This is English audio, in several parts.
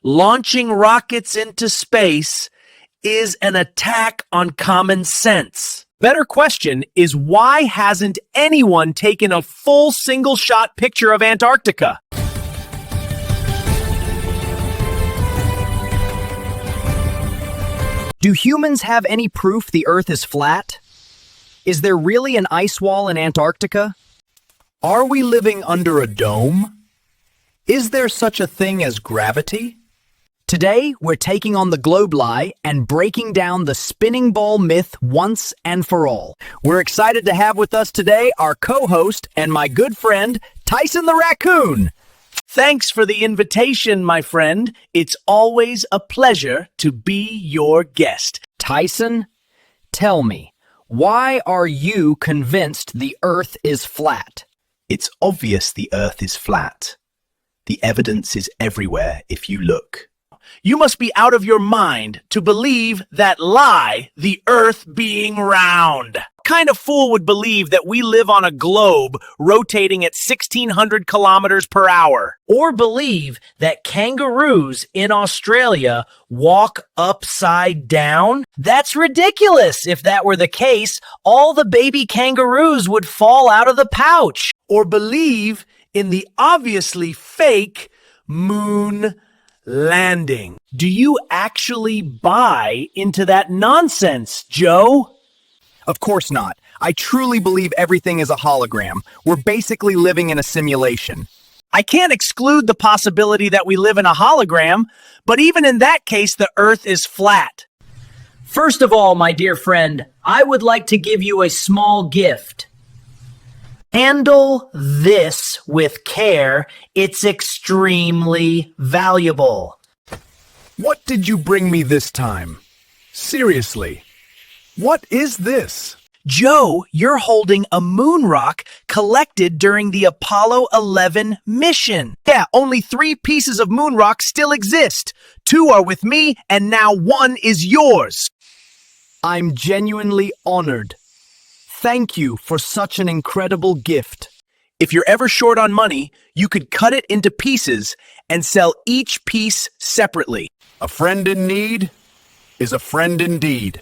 Launching rockets into space is an attack on common sense. Better question is, why hasn't anyone taken a full single-shot picture of Antarctica? Do humans have any proof the Earth is flat? Is there really an ice wall in Antarctica? Are we living under a dome? Is there such a thing as gravity? Today, we're taking on the globe lie and breaking down the spinning ball myth once and for all. We're excited to have with us today our co-host and my good friend, Tysoon the Raccoon. Thanks for the invitation, my friend. It's always a pleasure to be your guest. Tysoon, tell me, why are you convinced the Earth is flat? It's obvious the Earth is flat. The evidence is everywhere if you look. You must be out of your mind to believe that lie, the Earth being round. What kind of fool would believe that we live on a globe rotating at 1,600 kilometers per hour? Or believe that kangaroos in Australia walk upside down? That's ridiculous. If that were the case, all the baby kangaroos would fall out of the pouch. Or believe in the obviously fake moon landing. Do you actually buy into that nonsense, Joe? Of course not. I truly believe everything is a hologram. We're basically living in a simulation. I can't exclude the possibility that we live in a hologram, but even in that case, the Earth is flat. First of all, my dear friend, I would like to give you a small gift. Handle this with care. It's extremely valuable. What did you bring me this time? Seriously, what is this? Joe, you're holding a moon rock collected during the Apollo 11 mission. Yeah, only 3 pieces of moon rock still exist. 2 are with me, and now 1 is yours. I'm genuinely honored. Thank you for such an incredible gift. If you're ever short on money, you could cut it into pieces and sell each piece separately. A friend in need is a friend indeed.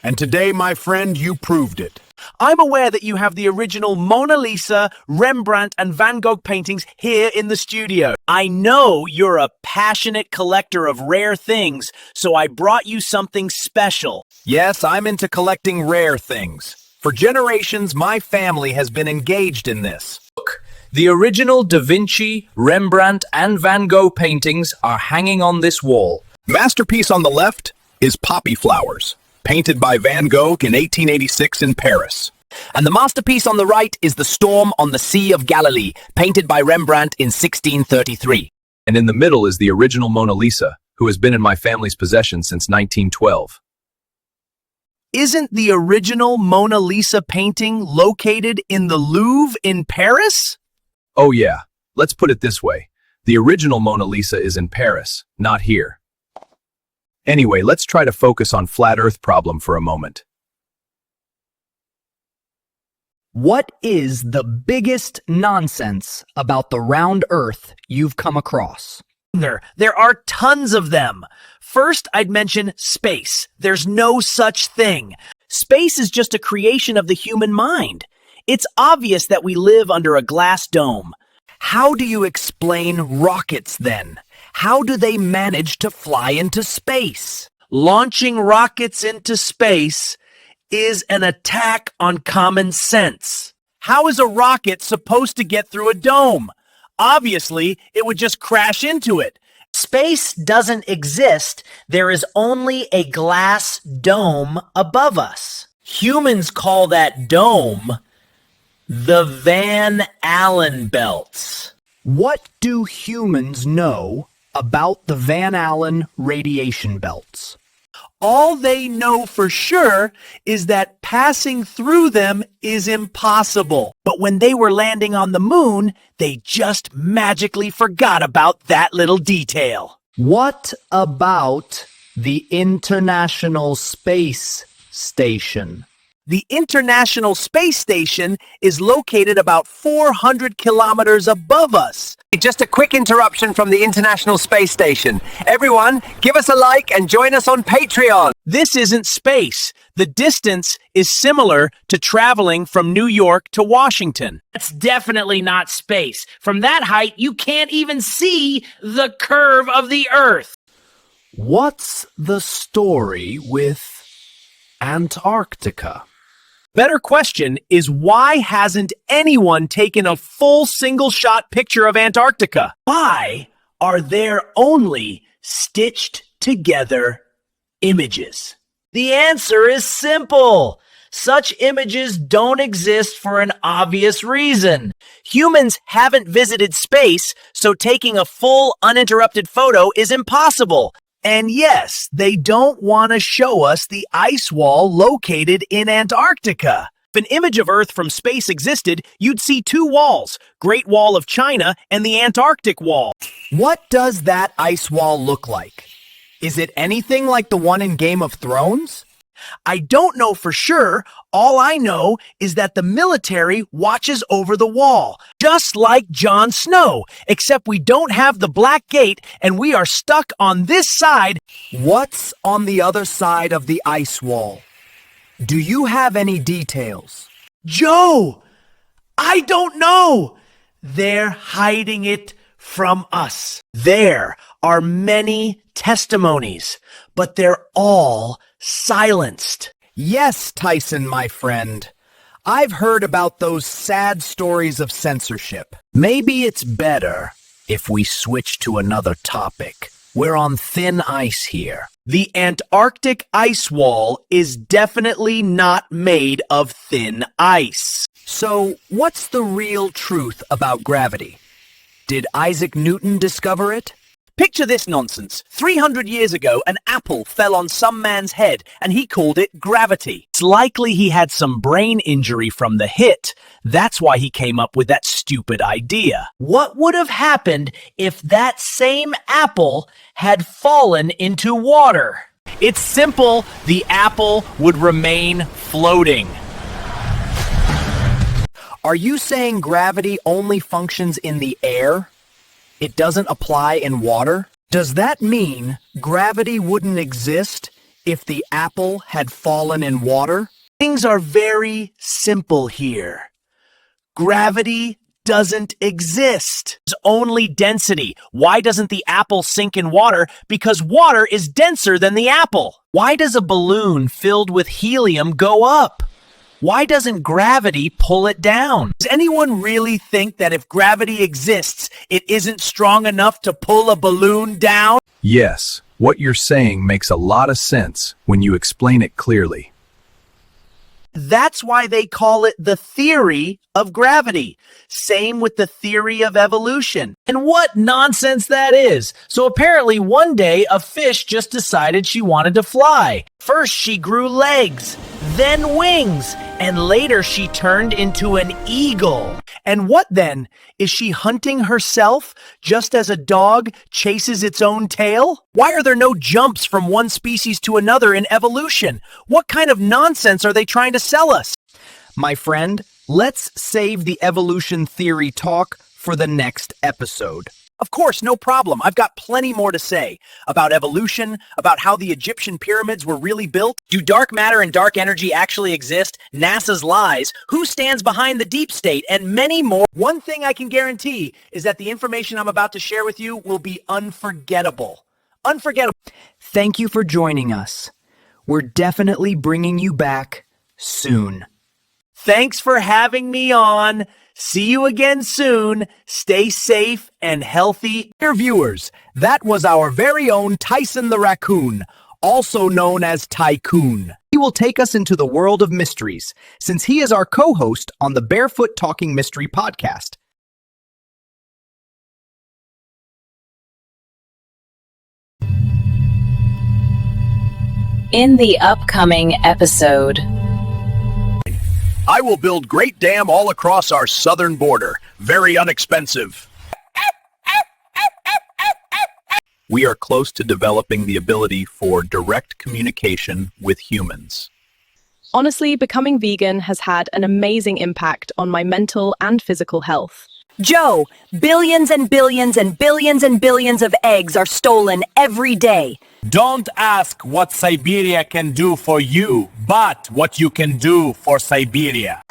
And today, my friend, you proved it. I'm aware that you have the original Mona Lisa, Rembrandt, and Van Gogh paintings here in the studio. I know you're a passionate collector of rare things, so I brought you something special. Yes, I'm into collecting rare things. For generations, my family has been engaged in this. Look, the original Da Vinci, Rembrandt, and Van Gogh paintings are hanging on this wall. Masterpiece on the left is Poppy Flowers, painted by Van Gogh in 1886 in Paris. And the masterpiece on the right is The Storm on the Sea of Galilee, painted by Rembrandt in 1633. And in the middle is the original Mona Lisa, who has been in my family's possession since 1912. Isn't the original Mona Lisa painting located in the Louvre in Paris? Oh yeah, let's put it this way. The original Mona Lisa is in Paris, not here. Anyway, let's try to focus on Flat Earth problem for a moment. What is the biggest nonsense about the round Earth you've come across? There are tons of them. First, I'd mention space. There's no such thing. Space is just a creation of the human mind. It's obvious that we live under a glass dome. How do you explain rockets then? How do they manage to fly into space? Launching rockets into space is an attack on common sense. How is a rocket supposed to get through a dome? Obviously, it would just crash into it. Space doesn't exist. There is only a glass dome above us. Humans call that dome the Van Allen belts. What do humans know about the Van Allen radiation belts? All they know for sure is that passing through them is impossible. But when they were landing on the moon, they just magically forgot about that little detail. What about the International Space Station? The International Space Station is located about 400 kilometers above us. Just a quick interruption from the International Space Station. Everyone, give us a like and join us on Patreon. This isn't space. The distance is similar to traveling from New York to Washington. That's definitely not space. From that height, you can't even see the curve of the Earth. What's the story with Antarctica? Better question is, why hasn't anyone taken a full single-shot picture of Antarctica? Why are there only stitched together images? The answer is simple. Such images don't exist for an obvious reason. Humans haven't visited space, so taking a full, uninterrupted photo is impossible. And yes, they don't want to show us the ice wall located in Antarctica. If an image of Earth from space existed, you'd see two walls, Great Wall of China and the Antarctic Wall. What does that ice wall look like? Is it anything like the one in Game of Thrones? I don't know for sure. All I know is that the military watches over the wall, just like Jon Snow, except we don't have the Black Gate and we are stuck on this side. What's on the other side of the ice wall? Do you have any details? Joe, I don't know. They're hiding it from us. There are many testimonies, but they're all silenced. Yes, Tyson, my friend. I've heard about those sad stories of censorship. Maybe it's better if we switch to another topic. We're on thin ice here. The Antarctic ice wall is definitely not made of thin ice. So, what's the real truth about gravity? Did Isaac Newton discover it? Picture this nonsense. 300 years ago, an apple fell on some man's head, and he called it gravity. It's likely he had some brain injury from the hit. That's why he came up with that stupid idea. What would have happened if that same apple had fallen into water? It's simple. The apple would remain floating. Are you saying gravity only functions in the air? It doesn't apply in water? Does that mean gravity wouldn't exist if the apple had fallen in water? Things are very simple here. Gravity doesn't exist. There's only density. Why doesn't the apple sink in water? Because water is denser than the apple. Why does a balloon filled with helium go up? Why doesn't gravity pull it down? Does anyone really think that if gravity exists, it isn't strong enough to pull a balloon down? Yes, what you're saying makes a lot of sense when you explain it clearly. That's why they call it the theory of gravity. Same with the theory of evolution. And what nonsense that is. So apparently one day a fish just decided she wanted to fly. First she grew legs, then wings, and later she turned into an eagle. And what then? Is she hunting herself just as a dog chases its own tail? Why are there no jumps from one species to another in evolution? What kind of nonsense are they trying to sell us? My friend, let's save the evolution theory talk for the next episode. Of course, no problem. I've got plenty more to say about evolution, about how the Egyptian pyramids were really built. Do dark matter and dark energy actually exist? NASA's lies. Who stands behind the deep state? And many more. One thing I can guarantee is that the information I'm about to share with you will be unforgettable. Unforgettable. Thank you for joining us. We're definitely bringing you back soon. Thanks for having me on. See you again soon. Stay safe and healthy. Dear viewers, that was our very own Tysoon the Raccoon, also known as Tycoon. He will take us into the world of mysteries, since he is our co-host on the Barefoot Talking Mystery Podcast. In the upcoming episode, I will build Great Dam all across our southern border. Very inexpensive. We are close to developing the ability for direct communication with humans. Honestly, becoming vegan has had an amazing impact on my mental and physical health. Joe, billions and billions and billions and billions of eggs are stolen every day. Don't ask what Siberia can do for you, but what you can do for Siberia.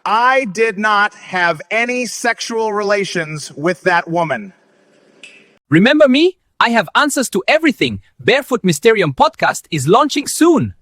I did not have any sexual relations with that woman. Remember me? I have answers to everything. Barefoot Mysterium podcast is launching soon.